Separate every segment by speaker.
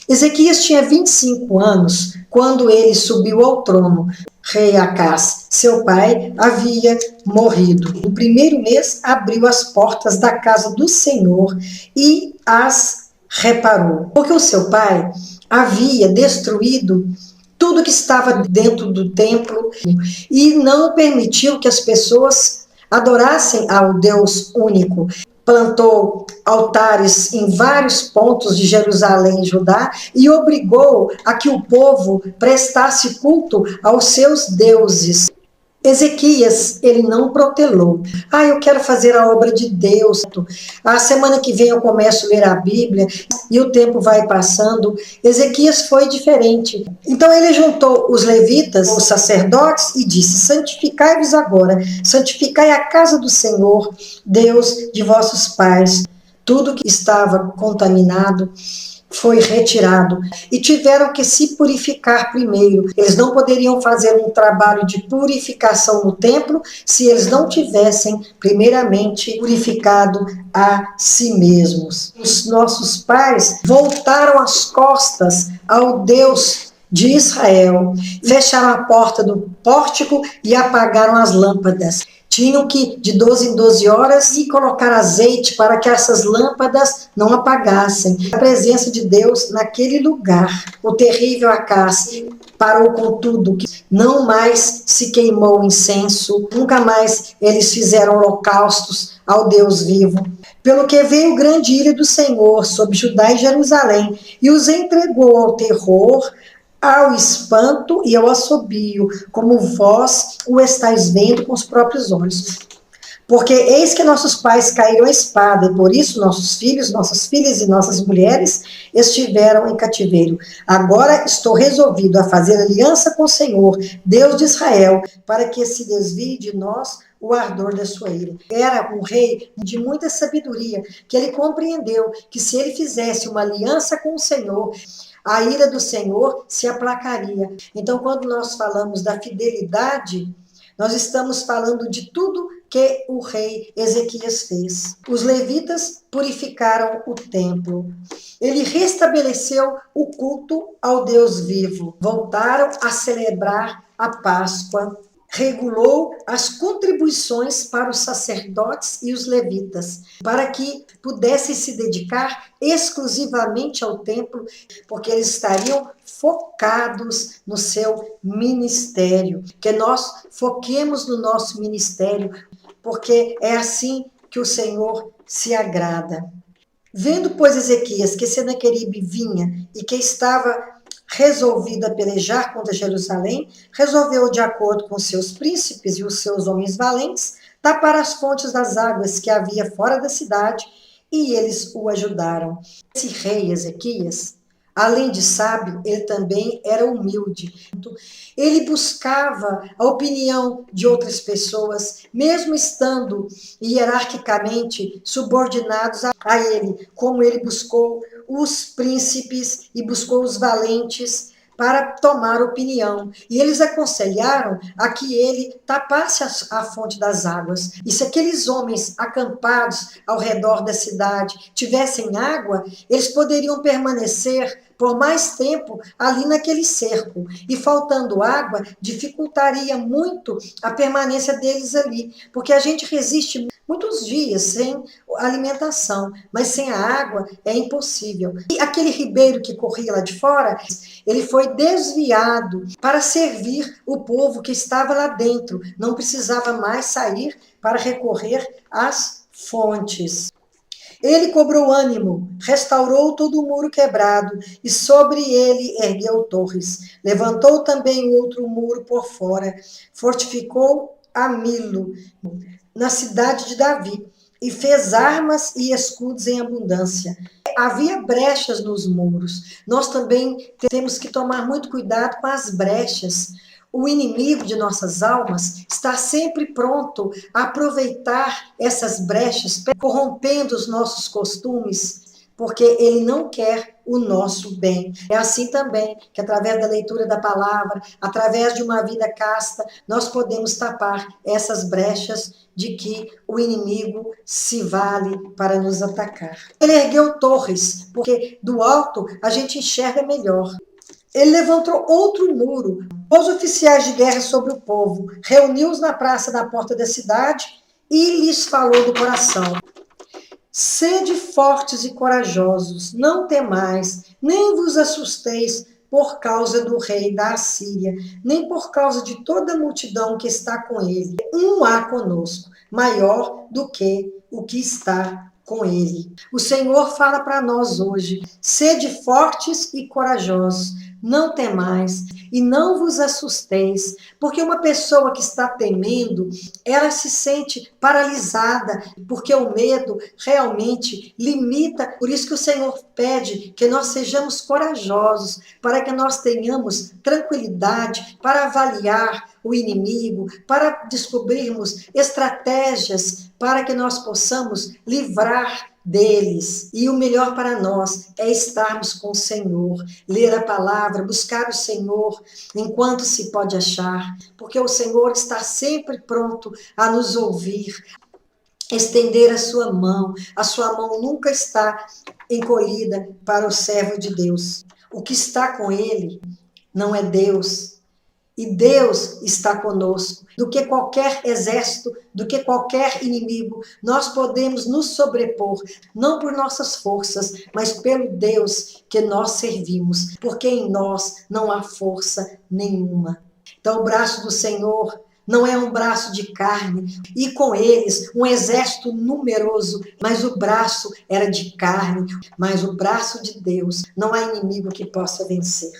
Speaker 1: Ezequias tinha 25 anos quando ele subiu ao trono. Rei Acás, seu pai, havia morrido. No primeiro mês, abriu as portas da casa do Senhor e as reparou, porque o seu pai havia destruído tudo que estava dentro do templo e não permitiu que as pessoas adorassem ao Deus único. Plantou altares em vários pontos de Jerusalém e Judá e obrigou a que o povo prestasse culto aos seus deuses. Ezequias, ele não protelou. Eu quero fazer a obra de Deus. A semana que vem eu começo a ler a Bíblia e o tempo vai passando. Ezequias foi diferente. Então ele juntou os levitas, os sacerdotes, e disse: santificai-vos agora, santificai a casa do Senhor, Deus de vossos pais. Tudo que estava contaminado foi retirado e tiveram que se purificar primeiro. Eles não poderiam fazer um trabalho de purificação no templo se eles não tivessem primeiramente purificado a si mesmos. Os nossos pais voltaram as costas ao Deus de Israel, fecharam a porta do pórtico e apagaram as lâmpadas. Tinham que, de 12 em 12 horas, ir colocar azeite para que essas lâmpadas não apagassem. A presença de Deus naquele lugar. O terrível Acás parou com tudo, não mais se queimou incenso, nunca mais eles fizeram holocaustos ao Deus vivo. Pelo que veio grande ira do Senhor sobre Judá e Jerusalém, e os entregou ao terror, ao espanto e ao assobio, como vós o estáis vendo com os próprios olhos. Porque eis que nossos pais caíram à espada, e por isso nossos filhos, nossas filhas e nossas mulheres estiveram em cativeiro. Agora estou resolvido a fazer aliança com o Senhor, Deus de Israel, para que se desvie de nós o ardor da sua ira. Era um rei de muita sabedoria, que ele compreendeu que se ele fizesse uma aliança com o Senhor, a ira do Senhor se aplacaria. Então, quando nós falamos da fidelidade, nós estamos falando de tudo que o rei Ezequias fez. Os levitas purificaram o templo. Ele restabeleceu o culto ao Deus vivo. Voltaram a celebrar a Páscoa. Regulou as contribuições para os sacerdotes e os levitas, para que pudessem se dedicar exclusivamente ao templo, porque eles estariam focados no seu ministério. Que nós foquemos no nosso ministério, porque é assim que o Senhor se agrada. Vendo, pois, Ezequias que Senaqueribe vinha e que estava resolvido a pelejar contra Jerusalém, resolveu, de acordo com seus príncipes e os seus homens valentes, tapar as fontes das águas que havia fora da cidade, e eles o ajudaram. Esse rei Ezequias, além de sábio, ele também era humilde. Ele buscava a opinião de outras pessoas, mesmo estando hierarquicamente subordinados a ele, como ele buscou os príncipes e buscou os valentes para tomar opinião. E eles aconselharam a que ele tapasse a fonte das águas. E se aqueles homens acampados ao redor da cidade tivessem água, eles poderiam permanecer por mais tempo ali naquele cerco. E faltando água, dificultaria muito a permanência deles ali, porque a gente resiste muitos dias sem alimentação, mas sem a água é impossível. E aquele ribeiro que corria lá de fora, ele foi desviado para servir o povo que estava lá dentro. Não precisava mais sair para recorrer às fontes. Ele cobrou ânimo, restaurou todo o muro quebrado, e sobre ele ergueu torres. Levantou também outro muro por fora, fortificou a Milo, na cidade de Davi, e fez armas e escudos em abundância. Havia brechas nos muros. Nós também temos que tomar muito cuidado com as brechas. O inimigo de nossas almas está sempre pronto a aproveitar essas brechas, corrompendo os nossos costumes, porque ele não quer o nosso bem. É assim também que, através da leitura da palavra, através de uma vida casta, nós podemos tapar essas brechas de que o inimigo se vale para nos atacar. Ele ergueu torres, porque do alto a gente enxerga melhor. Ele levantou outro muro, pôs oficiais de guerra sobre o povo, reuniu-os na praça da porta da cidade e lhes falou do coração. Sede fortes e corajosos, não temais, nem vos assusteis por causa do rei da Assíria, nem por causa de toda a multidão que está com ele. Um há conosco, maior do que o que está com ele. O Senhor fala para nós hoje: sede fortes e corajosos, não temais e não vos assusteis, porque uma pessoa que está temendo, ela se sente paralisada, porque o medo realmente limita. Por isso que o Senhor pede que nós sejamos corajosos, para que nós tenhamos tranquilidade para avaliar o inimigo, para descobrirmos estratégias para que nós possamos livrar deles. E o melhor para nós é estarmos com o Senhor, ler a palavra, buscar o Senhor enquanto se pode achar, porque o Senhor está sempre pronto a nos ouvir, estender a sua mão nunca está encolhida para o servo de Deus. O que está com ele não é Deus, e Deus está conosco. Do que qualquer exército, do que qualquer inimigo, nós podemos nos sobrepor, não por nossas forças, mas pelo Deus que nós servimos, porque em nós não há força nenhuma. Então, o braço do Senhor não é um braço de carne, e com eles um exército numeroso, mas o braço era de carne, mas o braço de Deus não há inimigo que possa vencer.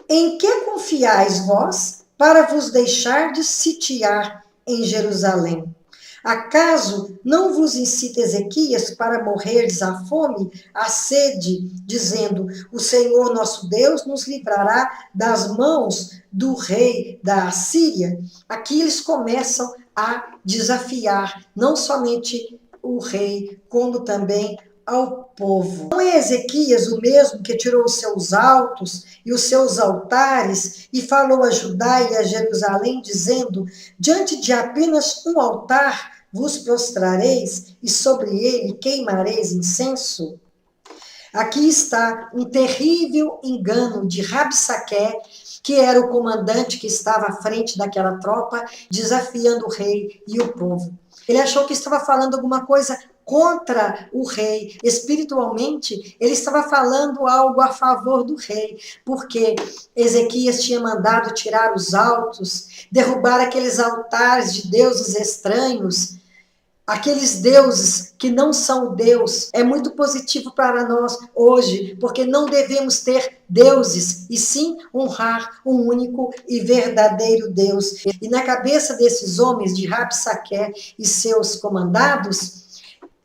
Speaker 1: Em que confiais vós para vos deixar de sitiar em Jerusalém? Acaso não vos incita Ezequias para morrerdes à fome, à sede, dizendo: o Senhor nosso Deus nos livrará das mãos do rei da Assíria? Aqui eles começam a desafiar não somente o rei, como também ao povo. Não é Ezequias o mesmo que tirou os seus altos e os seus altares e falou a Judá e a Jerusalém, dizendo: diante de apenas um altar vos prostrareis e sobre ele queimareis incenso? Aqui está um terrível engano de Rabsaqué, que era o comandante que estava à frente daquela tropa, desafiando o rei e o povo. Ele achou que estava falando alguma coisa contra o rei. Espiritualmente, ele estava falando algo a favor do rei, porque Ezequias tinha mandado tirar os altos, derrubar aqueles altares de deuses estranhos, aqueles deuses que não são Deus. É muito positivo para nós hoje, porque não devemos ter deuses, e sim honrar um único e verdadeiro Deus. E na cabeça desses homens de Rabsaqué e seus comandados,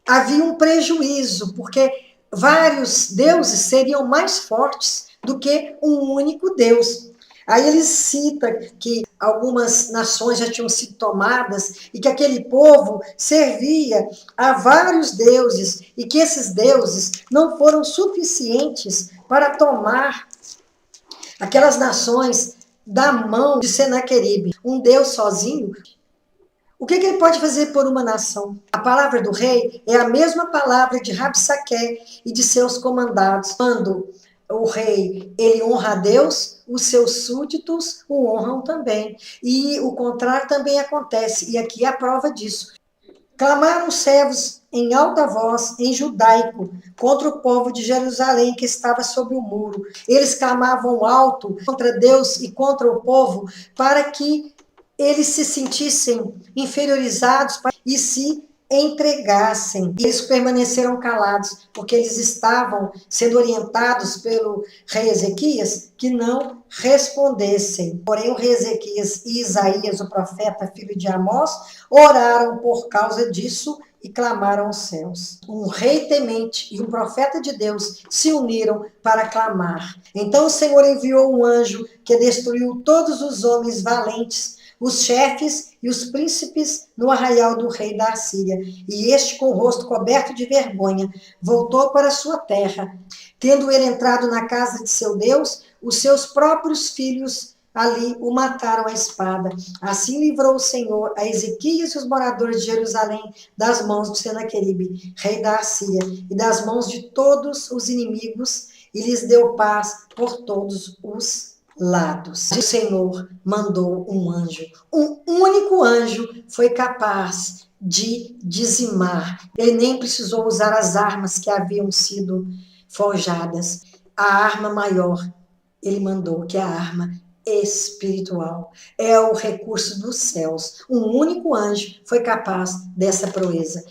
Speaker 1: havia um prejuízo, porque vários deuses seriam mais fortes do que um único Deus. Aí ele cita que algumas nações já tinham sido tomadas e que aquele povo servia a vários deuses e que esses deuses não foram suficientes para tomar aquelas nações da mão de Senaqueribe. Um Deus sozinho, o que ele pode fazer por uma nação? A palavra do rei é a mesma palavra de Rabsaqué e de seus comandados. Quando o rei, ele honra a Deus, os seus súditos o honram também. E o contrário também acontece. E aqui é a prova disso. Clamaram os servos em alta voz, em judaico, contra o povo de Jerusalém que estava sob o muro. Eles clamavam alto contra Deus e contra o povo para que eles se sentissem inferiorizados e se entregassem. E eles permaneceram calados, porque eles estavam sendo orientados pelo rei Ezequias que não respondessem. Porém, o rei Ezequias e Isaías, o profeta, filho de Amós, oraram por causa disso e clamaram aos céus. Um rei temente e um profeta de Deus se uniram para clamar. Então o Senhor enviou um anjo que destruiu todos os homens valentes, os chefes e os príncipes no arraial do rei da Assíria. E este, com o rosto coberto de vergonha, voltou para sua terra. Tendo ele entrado na casa de seu Deus, os seus próprios filhos ali o mataram à espada. Assim livrou o Senhor a Ezequias e os moradores de Jerusalém das mãos de Senaqueribe, rei da Assíria, e das mãos de todos os inimigos, e lhes deu paz por todos os lados. O Senhor mandou um anjo. Um único anjo foi capaz de dizimar. Ele nem precisou usar as armas que haviam sido forjadas. A arma maior, ele mandou, que é a arma espiritual. É o recurso dos céus. Um único anjo foi capaz dessa proeza.